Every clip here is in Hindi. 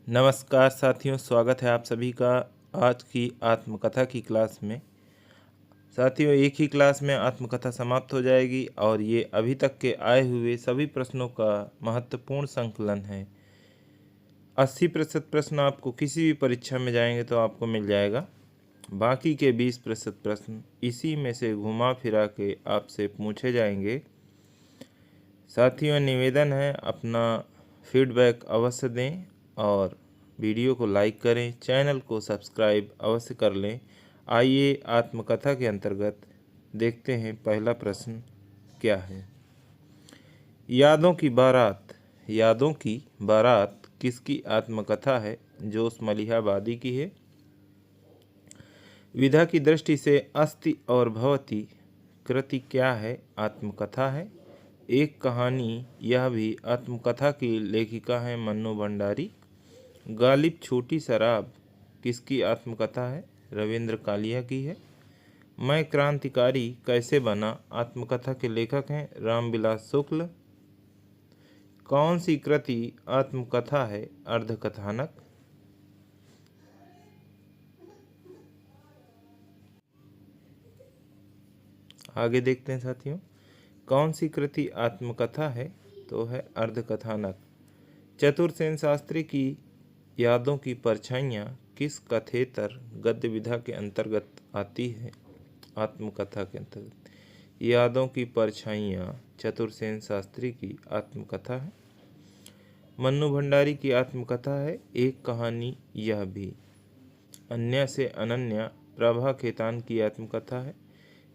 नमस्कार साथियों, स्वागत है आप सभी का आज की आत्मकथा की क्लास में। साथियों, एक ही क्लास में आत्मकथा समाप्त हो जाएगी और ये अभी तक के आए हुए सभी प्रश्नों का महत्वपूर्ण संकलन है। 80% प्रश्न आपको किसी भी परीक्षा में जाएंगे तो आपको मिल जाएगा। बाकी के 20% प्रश्न इसी में से घुमा फिरा के आपसे पूछे जाएंगे। साथियों, निवेदन है अपना फीडबैक अवश्य दें और वीडियो को लाइक करें, चैनल को सब्सक्राइब अवश्य कर लें। आइए आत्मकथा के अंतर्गत देखते हैं पहला प्रश्न क्या है। यादों की बारात किसकी आत्मकथा है? जोश मलिहाबादी की है। विधा की दृष्टि से अस्ति और भवती कृति क्या है? आत्मकथा है। एक कहानी, यह भी आत्मकथा की लेखिका है मन्नू भंडारी। गालिब छोटी शराब किसकी आत्मकथा है? रविंद्र कालिया की है। मैं क्रांतिकारी कैसे बना आत्मकथा के लेखक हैं रामविलास शुक्ल। कौन सी कृति आत्मकथा है? अर्धकथानक। आगे देखते हैं साथियों, कौन सी कृति आत्मकथा है? तो है अर्धकथानक। चतुरसेन शास्त्री की यादों की परछाइयाँ किस कथेतर गद्य विधा के अंतर्गत आती है? आत्मकथा के अंतर्गत। यादों की परछाइयाँ चतुरसेन शास्त्री की आत्मकथा है। मन्नू भंडारी की आत्मकथा है एक कहानी, यह भी। अन्य से अनन्या प्रभा खेतान की आत्मकथा है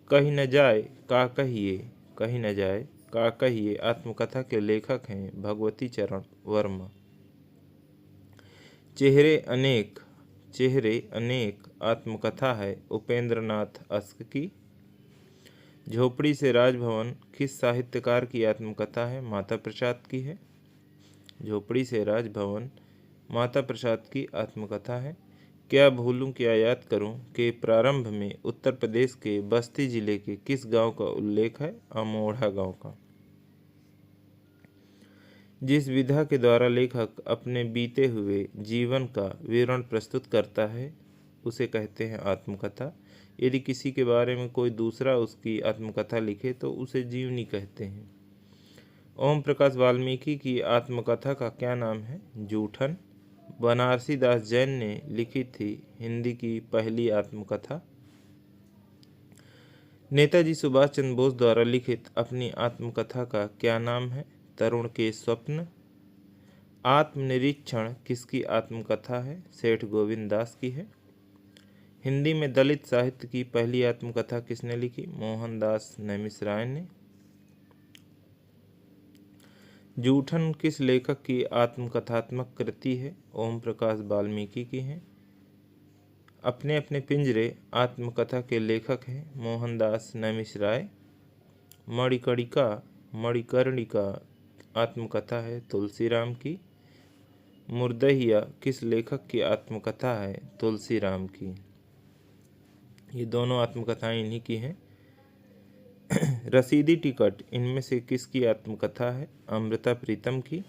कहीं न जाए का कहिए। कहीं न जाए का कहिए आत्मकथा के लेखक हैं भगवती चरण वर्मा। चेहरे अनेक आत्मकथा है उपेंद्रनाथ अस्क की। झोपड़ी से राजभवन किस साहित्यकार की आत्मकथा है? माता प्रसाद की है। झोपड़ी से राजभवन माता प्रसाद की आत्मकथा है। क्या भूलूं क्या याद करूं के प्रारंभ में उत्तर प्रदेश के बस्ती जिले के किस गांव का उल्लेख है? अमोढ़ा गांव का। जिस विधा के द्वारा लेखक अपने बीते हुए जीवन का विवरण प्रस्तुत करता है उसे कहते हैं आत्मकथा। यदि किसी के बारे में कोई दूसरा उसकी आत्मकथा लिखे तो उसे जीवनी कहते हैं। ओम प्रकाश वाल्मीकि की आत्मकथा का क्या नाम है? जूठन। बनारसी दास जैन ने लिखी थी हिंदी की पहली आत्मकथा। नेताजी सुभाष चंद्र बोस द्वारा लिखित अपनी आत्मकथा का क्या नाम है? तरुण के स्वप्न। आत्मनिरीक्षण किसकी आत्मकथा है? सेठ गोविंद दास की है। हिंदी में दलित साहित्य की पहली आत्मकथा किसने लिखी? मोहनदास नैमिषारण्य ने। जूठन किस लेखक की आत्मकथात्मक कृति है? ओम प्रकाश वाल्मीकि की है। अपने अपने पिंजरे आत्मकथा के लेखक हैं मोहनदास नैमिषारण्य। मणिकर्णिका आत्मकथा है तुलसीराम की। मुर्दहिया किस लेखक की आत्मकथा है? तुलसीराम की। ये दोनों आत्मकथाएं इन्हीं की हैं। रसीदी टिकट इनमें से किसकी आत्मकथा है? अमृता प्रीतम की।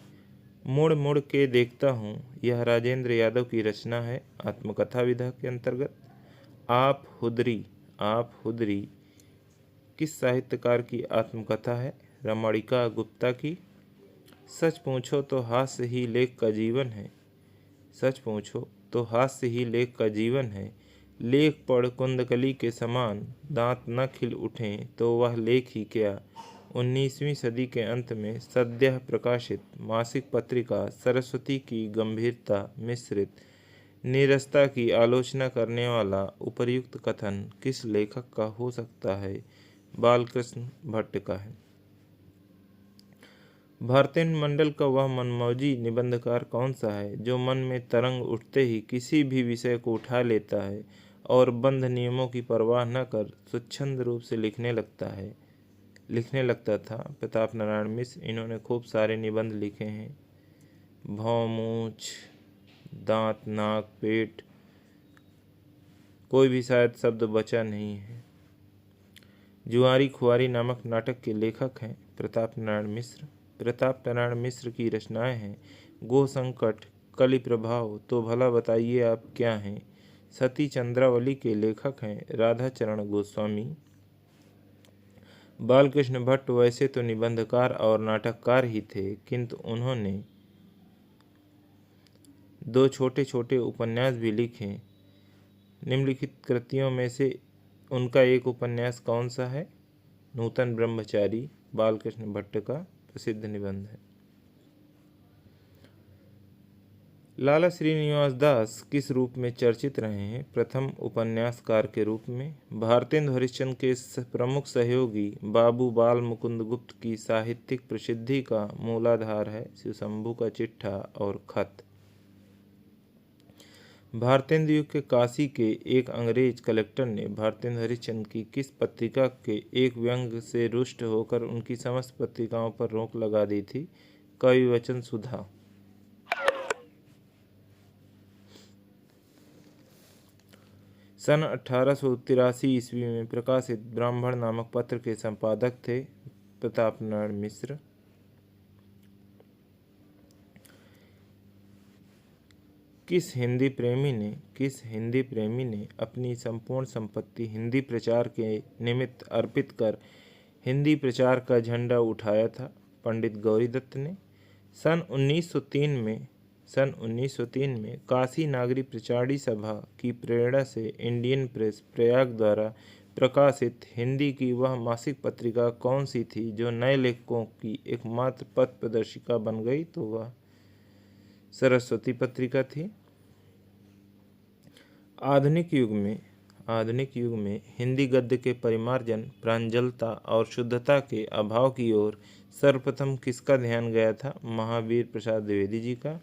मुड़ मुड़ के देखता हूँ यह राजेंद्र यादव की रचना है आत्मकथा विधा के अंतर्गत। आप हुदरी किस साहित्यकार की आत्मकथा है? रमणिका गुप्ता की। सच पूछो तो हास्य ही लेख का जीवन है। सच पूछो तो हास्य ही लेख का जीवन है। लेख पढ़ कुंदकली के समान दांत न खिल उठें तो वह लेख ही क्या। 19वीं सदी के अंत में सद्यः प्रकाशित मासिक पत्रिका सरस्वती की गंभीरता मिश्रित नीरसता की आलोचना करने वाला उपर्युक्त कथन किस लेखक का हो सकता है? बालकृष्ण भट्ट का है। भारतेंदु मंडल का वह मनमौजी निबंधकार कौन सा है जो मन में तरंग उठते ही किसी भी विषय को उठा लेता है और बंध नियमों की परवाह न कर स्वच्छंद रूप से लिखने लगता था? प्रताप नारायण मिश्र। इन्होंने खूब सारे निबंध लिखे हैं। भौं, मूछ, दांत, नाक, पेट, कोई भी शायद शब्द बचा नहीं है। जुआरी खुआरी नामक नाटक के लेखक हैं प्रताप नारायण मिश्र। प्रताप नारायण मिश्र की रचनाएं हैं गो संकट कलि प्रभाव, तो भला बताइए आप क्या हैं। सती चंद्रावली के लेखक हैं राधा चरण गोस्वामी। बालकृष्ण भट्ट वैसे तो निबंधकार और नाटककार ही थे, किंतु उन्होंने 2 छोटे छोटे उपन्यास भी लिखे। निम्नलिखित कृतियों में से उनका एक उपन्यास कौन सा है? नूतन ब्रह्मचारी बालकृष्ण भट्ट का प्रसिद्ध निबंध है। लाला श्रीनिवास दास किस रूप में चर्चित रहे हैं? प्रथम उपन्यासकार के रूप में। भारतेंदु हरिश्चंद्र के प्रमुख सहयोगी बाबू बाल मुकुंद गुप्त की साहित्यिक प्रसिद्धि का मूलाधार है शिवशंभू का चिट्ठा और खत। भारतेंदु युग के काशी के एक अंग्रेज कलेक्टर ने भारतेंदु हरिश्चंद्र की किस पत्रिका के एक व्यंग से रुष्ट होकर उनकी समस्त पत्रिकाओं पर रोक लगा दी थी? कवि वचन सुधा। सन 1883 ईस्वी में प्रकाशित ब्राह्मण नामक पत्र के संपादक थे प्रताप नारायण मिश्र। किस हिंदी प्रेमी ने अपनी संपूर्ण संपत्ति हिंदी प्रचार के निमित्त अर्पित कर हिंदी प्रचार का झंडा उठाया था? पंडित गौरीदत्त ने। सन 1903 में काशी नागरी प्रचारी सभा की प्रेरणा से इंडियन प्रेस प्रयाग द्वारा प्रकाशित हिंदी की वह मासिक पत्रिका कौन सी थी जो नए लेखकों की एकमात्र पथ प्रदर्शिका बन गई? तो वह सरस्वती पत्रिका थी। आधुनिक युग में हिंदी गद्य के परिमार्जन, प्रांजलता और शुद्धता के अभाव की ओर सर्वप्रथम किसका ध्यान गया था? महावीर प्रसाद द्विवेदी जी का।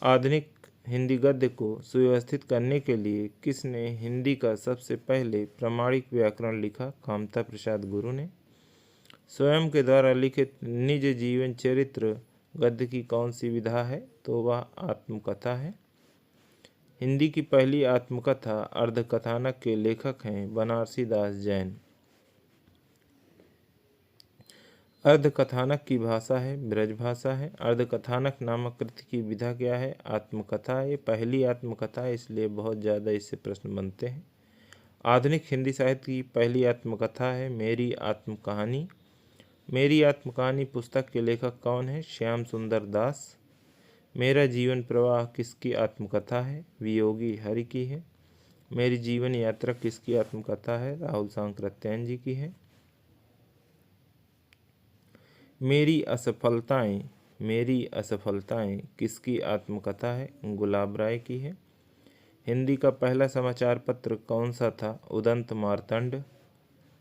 आधुनिक हिंदी गद्य को सुव्यवस्थित करने के लिए किसने हिंदी का सबसे पहले प्रामाणिक व्याकरण लिखा? कामता प्रसाद गुरु ने। स्वयं के द्वारा लिखित निज जीवन चरित्र गद्य की कौन सी विधा है? तो वह आत्मकथा है। हिंदी की पहली आत्मकथा अर्धकथानक के लेखक हैं बनारसी दास जैन। अर्धकथानक की भाषा है ब्रज भाषा है। अर्धकथानक नामक कृति की विधा क्या है? आत्मकथा। ये पहली आत्मकथा है, इसलिए बहुत ज़्यादा इससे प्रश्न बनते हैं। आधुनिक हिंदी साहित्य की पहली आत्मकथा है मेरी आत्मकहानी। मेरी आत्मकहानी पुस्तक के लेखक कौन है? श्याम सुंदर दास। मेरा जीवन प्रवाह किसकी आत्मकथा है? वियोगी हरि की है। मेरी जीवन यात्रा किसकी आत्मकथा है? राहुल सांकृत्यायन जी की है। मेरी असफलताएं किसकी आत्मकथा है? गुलाब राय की है। हिंदी का पहला समाचार पत्र कौन सा था? उदंत मार्तंड।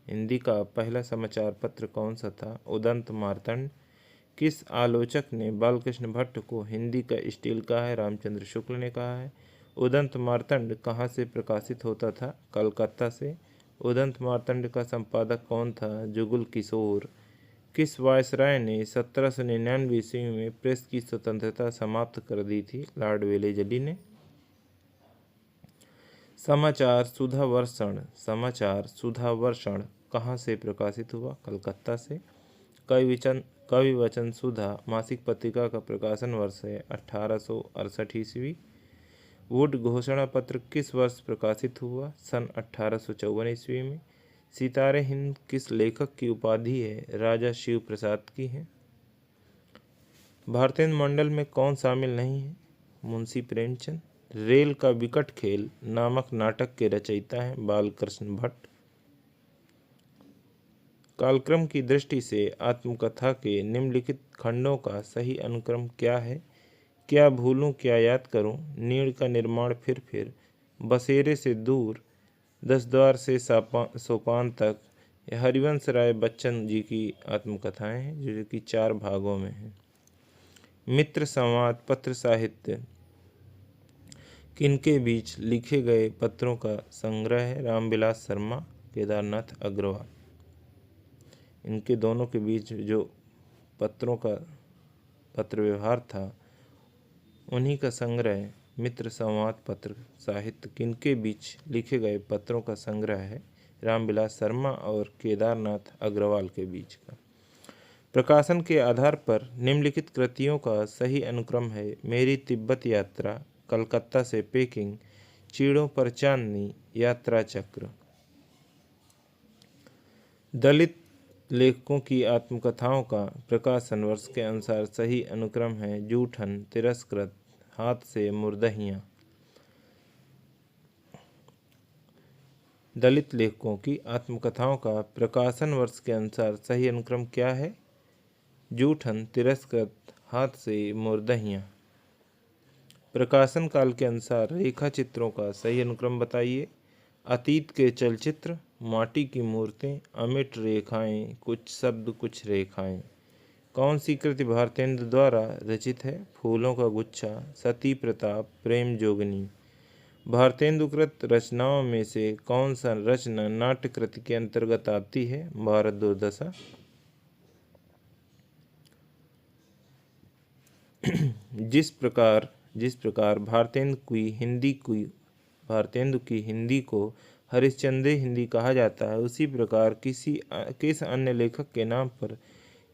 हिंदी का पहला समाचार पत्र कौन सा था? उदंत मार्तंड। किस आलोचक ने बालकृष्ण भट्ट को हिंदी का स्टील कहा है? रामचंद्र शुक्ल ने कहा है। उदंत मार्तंड कहाँ से प्रकाशित होता था? कलकत्ता से। उदंत मार्तंड का संपादक कौन था? जुगल किशोर। किस वायसराय ने 1799 ईस्वी में प्रेस की स्वतंत्रता समाप्त कर दी थी? लॉर्ड वेलेजली ने। समाचार सुधावर्षण कहाँ से प्रकाशित हुआ? कलकत्ता से। कवि वचन सुधा मासिक पत्रिका का प्रकाशन वर्ष है 1868 ईस्वी। वुड घोषणा पत्र किस वर्ष प्रकाशित हुआ? सन 1854 ईस्वी में। सितारे हिंद किस लेखक की उपाधि है? राजा शिव प्रसाद की है। भारतेंदु मंडल में कौन शामिल नहीं है? मुंशी प्रेमचंद। रेल का विकट खेल नामक नाटक के रचयिता हैं बालकृष्ण भट्ट। कालक्रम की दृष्टि से आत्मकथा के निम्नलिखित खंडों का सही अनुक्रम क्या है? क्या भूलूं क्या याद करूं, नीड़ का निर्माण फिर, बसेरे से दूर, 10 द्वार से सोपान तक, हरिवंश राय बच्चन जी की आत्मकथाएं हैं जो कि 4 भागों में हैं। मित्र संवाद पत्र साहित्य किनके बीच लिखे गए पत्रों का संग्रह है? रामविलास शर्मा, केदारनाथ अग्रवाल। इनके दोनों के बीच जो पत्रों का पत्र व्यवहार था उन्हीं का संग्रह मित्र संवाद पत्र साहित्य किनके बीच लिखे गए पत्रों का संग्रह है? रामविलास शर्मा और केदारनाथ अग्रवाल के बीच का। प्रकाशन के आधार पर निम्नलिखित कृतियों का सही अनुक्रम है। मेरी तिब्बत यात्रा, कलकत्ता से पेकिंग, चीड़ों पर चांदनी, यात्रा चक्र। दलित लेखकों की आत्मकथाओं का प्रकाशन वर्ष के अनुसार सही अनुक्रम है। जूठन, तिरस्कृत, हाथ से मुर्दहियाँ। दलित लेखकों की आत्मकथाओं का प्रकाशन वर्ष के अनुसार सही अनुक्रम क्या है? जूठन, तिरस्कृत, हाथ से मुर्दहियाँ। प्रकाशन काल के अनुसार रेखा चित्रों का सही अनुक्रम बताइए। अतीत के चलचित्र, माटी की मूर्तें, अमिट रेखाएं, कुछ शब्द कुछ रेखाएं। कौन सी कृति भारतेंदु द्वारा रचित है? फूलों का गुच्छा, सती प्रताप, प्रेम जोगनी। भारतेंदुकृत रचनाओं में से कौन सा रचना नाट्य कृति के अंतर्गत आती है? भारत दुर्दशा। जिस प्रकार भारतेंदु की हिंदी को हरिश्चंद्री हिंदी कहा जाता है, उसी प्रकार किस अन्य लेखक के नाम पर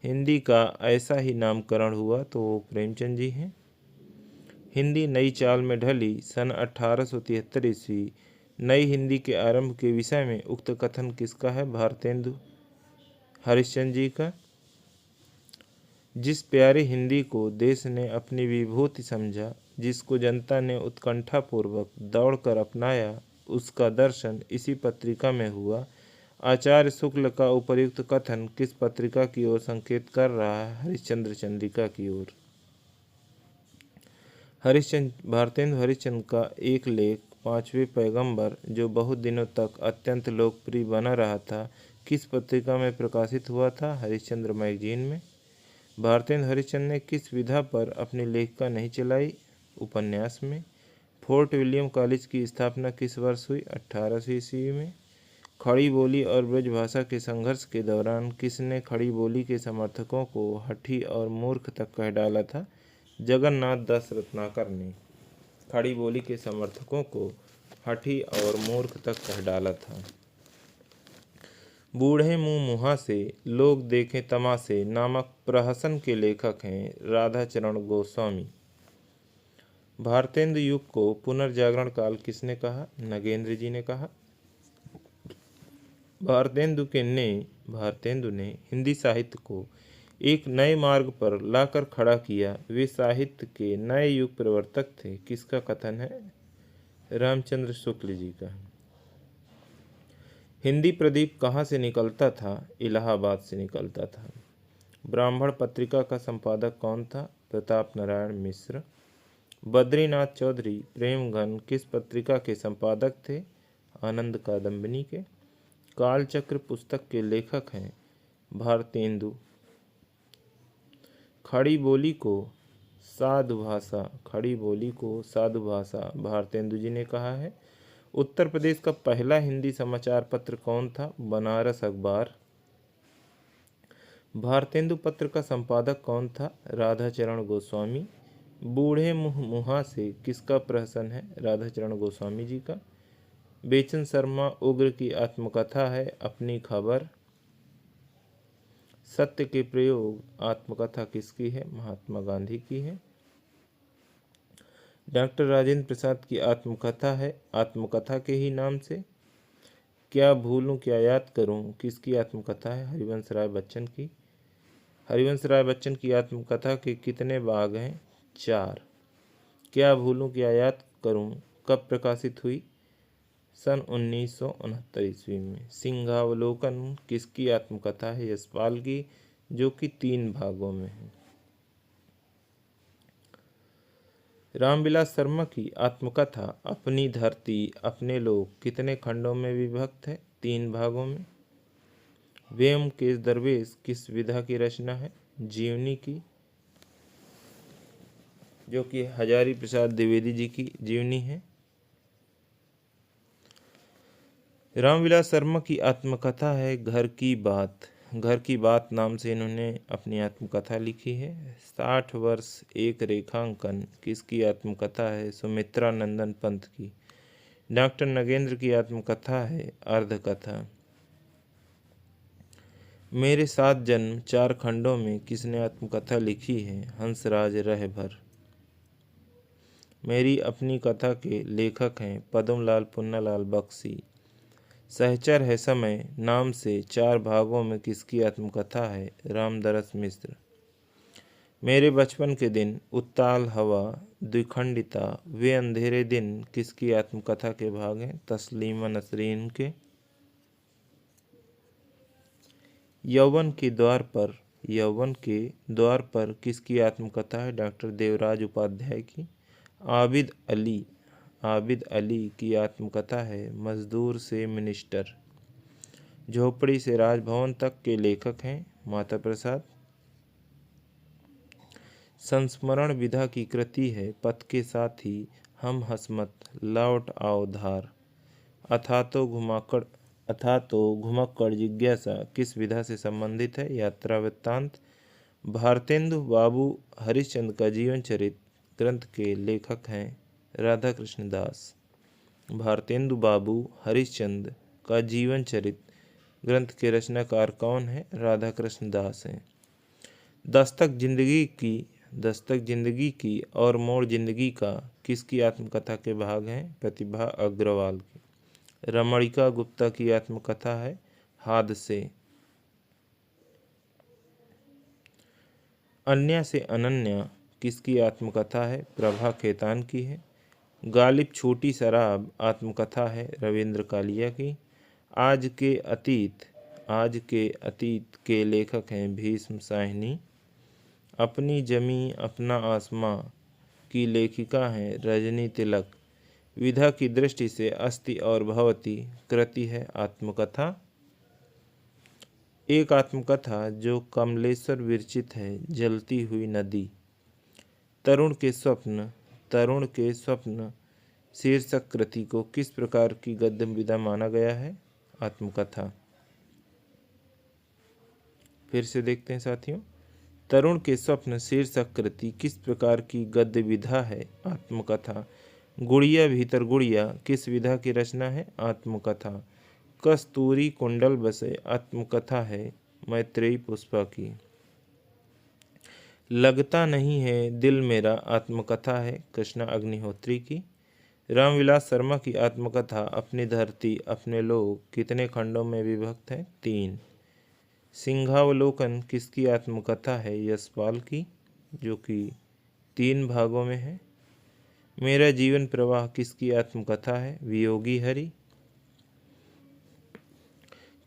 हिंदी का ऐसा ही नामकरण हुआ तो वो प्रेमचंद जी हैं। हिंदी नई चाल में ढली सन 1873 ईस्वी। नई हिंदी के आरंभ के विषय में उक्त कथन किसका है? भारतेंदु हरिश्चंद्र जी का। जिस प्यारी हिंदी को देश ने अपनी विभूति समझा, जिसको जनता ने उत्कंठापूर्वक दौड़कर अपनाया, उसका दर्शन इसी पत्रिका में हुआ। आचार्य शुक्ल का उपर्युक्त कथन किस पत्रिका की ओर संकेत कर रहा है? हरिश्चंद्र चंद्रिका की ओर। भारतेंदु हरिश्चंद्र का एक लेख पांचवें पैगंबर, जो बहुत दिनों तक अत्यंत लोकप्रिय बना रहा था, किस पत्रिका में प्रकाशित हुआ था? हरिश्चंद्र मैगजीन में। भारतेंदु हरिश्चंद्र ने किस विधा पर अपनी लेखिका नहीं चलाई? उपन्यास में। फोर्ट विलियम कॉलेज की स्थापना किस वर्ष हुई? 1800 ईस्वी में। खड़ी बोली और ब्रजभाषा के संघर्ष के दौरान किसने खड़ी बोली के समर्थकों को हठी और मूर्ख तक कह डाला था? जगन्नाथ दास रत्नाकर ने खड़ी बोली के समर्थकों को हठी और मूर्ख तक कह डाला था। बूढ़े मुँह मुहा से लोग देखें तमाशे नामक प्रहसन के लेखक हैं राधाचरण गोस्वामी। भारतेंदु युग को पुनर्जागरण काल किसने कहा? नगेंद्र जी ने कहा। भारतेंदु ने हिंदी साहित्य को एक नए मार्ग पर लाकर खड़ा किया। वे साहित्य के नए युग प्रवर्तक थे। किसका कथन है? रामचंद्र शुक्ल जी का। हिंदी प्रदीप कहाँ से निकलता था? इलाहाबाद से निकलता था। ब्राह्मण पत्रिका का संपादक कौन था? प्रताप नारायण मिश्र। बद्रीनाथ चौधरी प्रेमघन किस पत्रिका के संपादक थे? आनंद कादम्बिनी के। कालचक्र पुस्तक के लेखक हैं भारतेंदु। खड़ी बोली को साधु भाषा भारतेंदु जी ने कहा है। उत्तर प्रदेश का पहला हिंदी समाचार पत्र कौन था? बनारस अखबार। भारतेंदु पत्र का संपादक कौन था? राधाचरण गोस्वामी। बूढ़े मुँह मुहा से किसका प्रहसन है? राधाचरण गोस्वामी जी का। बेचन शर्मा उग्र की आत्मकथा है अपनी खबर। सत्य के प्रयोग आत्मकथा किसकी है? महात्मा गांधी की है। डॉक्टर राजेंद्र प्रसाद की आत्मकथा है आत्मकथा के ही नाम से। क्या भूलूं क्या याद करूं किसकी आत्मकथा है? हरिवंश राय बच्चन की। हरिवंश राय बच्चन की आत्मकथा के कितने भाग हैं? 4। क्या भूलूं क्या याद करूं कब प्रकाशित हुई? सन 1969 ईस्वी में। सिंहावलोकन किसकी आत्मकथा है? यशपाल की, जो कि 3 भागों में है। रामविलास शर्मा की आत्मकथा अपनी धरती अपने लोग कितने खंडों में विभक्त है? 3 भागों में। व्योमकेश दरवेश किस विधा की रचना है? जीवनी की, जो कि हजारी प्रसाद द्विवेदी जी की जीवनी है। रामविलास शर्मा की आत्मकथा है घर की बात नाम से इन्होंने अपनी आत्मकथा लिखी है। 60 वर्ष एक रेखांकन किसकी आत्मकथा है? सुमित्रा नंदन पंत की। डॉक्टर नगेंद्र की आत्मकथा है अर्धकथा। मेरे 7 जन्म 4 खंडों में किसने आत्मकथा लिखी है? हंसराज रहबर। मेरी अपनी कथा के लेखक हैं पद्मलाल पुन्नालाल बख्शी। सहचर है समय नाम से 4 भागों में किसकी आत्मकथा है? रामदरस मिश्र। मेरे बचपन के दिन, उत्ताल हवा, द्विखंडिता, वे अंधेरे दिन किसकी आत्मकथा के भाग हैं? तस्लीमा नसरीन के। यौवन के द्वार पर किसकी आत्मकथा है? डॉक्टर देवराज उपाध्याय की। आबिद अली की आत्मकथा है मजदूर से मिनिस्टर। झोपड़ी से राजभवन तक के लेखक हैं माता प्रसाद। संस्मरण विधा की कृति है पथ के साथी, हम हसमत, लौट आओ धार। अथा तो घुमक्कड़ जिज्ञासा किस विधा से संबंधित है? यात्रा वृत्तांत। भारतेंदु बाबू हरिश्चंद्र का जीवन चरित ग्रंथ के लेखक हैं राधा कृष्ण दास। भारतेंदु बाबू हरिश्चंद्र का जीवन चरित ग्रंथ के रचनाकार कौन है? राधा कृष्ण दास हैं। दस्तक जिंदगी की और मोड़ जिंदगी का किसकी आत्मकथा के भाग हैं? प्रतिभा अग्रवाल की। रमणिका गुप्ता की आत्मकथा है हादसे। अन्या से अनन्या किसकी आत्मकथा है? प्रभा खेतान की है। गालिब छोटी शराब आत्मकथा है रविंद्र कालिया की। आज के अतीत के लेखक हैं भीष्म साहनी। अपनी जमी अपना आसमां की लेखिका हैं रजनी तिलक। विधा की दृष्टि से अस्ति और भवती कृति है आत्मकथा। एक आत्मकथा जो कमलेश्वर विरचित है जलती हुई नदी। तरुण के स्वप्न शीर्षक कृति को किस प्रकार की गद्य विधा माना गया है? आत्मकथा। फिर से देखते हैं साथियों, तरुण के स्वप्न शीर्षक कृति किस प्रकार की गद्य विधा है? आत्मकथा। गुड़िया भीतर गुड़िया किस विधा की रचना है? आत्मकथा। कस्तूरी कुंडल बसे आत्मकथा है मैत्रेयी पुष्पा की। लगता नहीं है दिल मेरा आत्मकथा है कृष्णा अग्निहोत्री की। रामविलास शर्मा की आत्मकथा अपनी धरती अपने लोग कितने खंडों में विभक्त है? 3। सिंहावलोकन किसकी आत्मकथा है? यशपाल की, जो कि 3 भागों में है। मेरा जीवन प्रवाह किसकी आत्मकथा है? वियोगी हरि।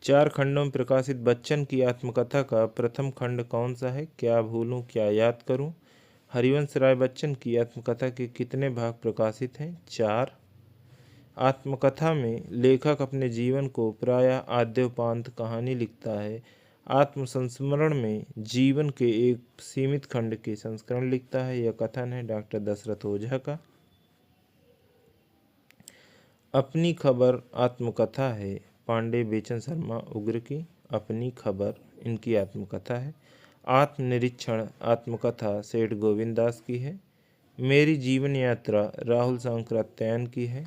4 खंडों में प्रकाशित बच्चन की आत्मकथा का प्रथम खंड कौन सा है? क्या भूलूं क्या याद करूं। हरिवंश राय बच्चन की आत्मकथा के कितने भाग प्रकाशित हैं? 4। आत्मकथा में लेखक अपने जीवन को प्रायः आद्योपांत कहानी लिखता है। आत्मसंस्मरण में जीवन के एक सीमित खंड के संस्करण लिखता है। यह कथन है डॉक्टर दशरथ ओझा का। अपनी खबर आत्मकथा है पांडे बेचन शर्मा उग्र की। अपनी खबर इनकी आत्मकथा है। आत्मनिरीक्षण आत्मकथा सेठ गोविंद दास की है। मेरी जीवन यात्रा राहुल सांकृत्यायन की है।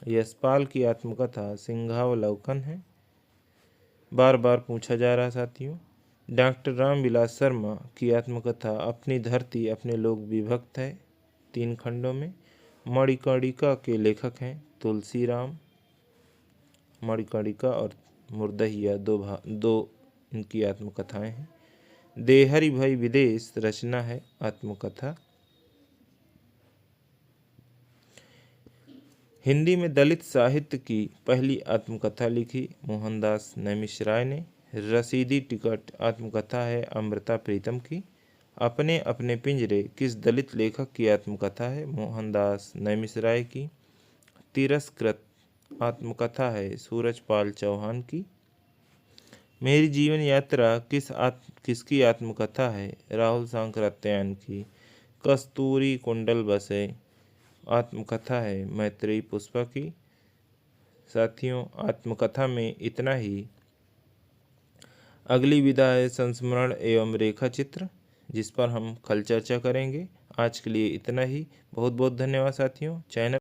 यशपाल की आत्मकथा सिंहावलोकन है। बार बार पूछा जा रहा साथियों। डॉक्टर रामविलास शर्मा की आत्मकथा अपनी धरती अपने लोग विभक्त है 3 खंडों में। मणिकर्णिका के लेखक हैं तुलसीराम। मणिकर्णिका और मुर्दहिया दो इनकी आत्मकथाएं हैं। देहरी भई विदेश रचना है आत्मकथा। हिंदी में दलित साहित्य की पहली आत्मकथा लिखी मोहनदास नैमिषराय ने। रसीदी टिकट आत्मकथा है अमृता प्रीतम की। अपने अपने पिंजरे किस दलित लेखक की आत्मकथा है? मोहनदास नैमिषराय की। तिरस्कृत आत्मकथा है सूरजपाल चौहान की। मेरी जीवन यात्रा किसकी आत्मकथा है? राहुल सांकृत्यायन की। कस्तूरी कुंडल बसे आत्मकथा है मैत्रेयी पुष्पा की। साथियों, आत्मकथा में इतना ही। अगली विधा है संस्मरण एवं रेखा चित्र, जिस पर हम कल चर्चा करेंगे। आज के लिए इतना ही। बहुत बहुत धन्यवाद साथियों। चैनल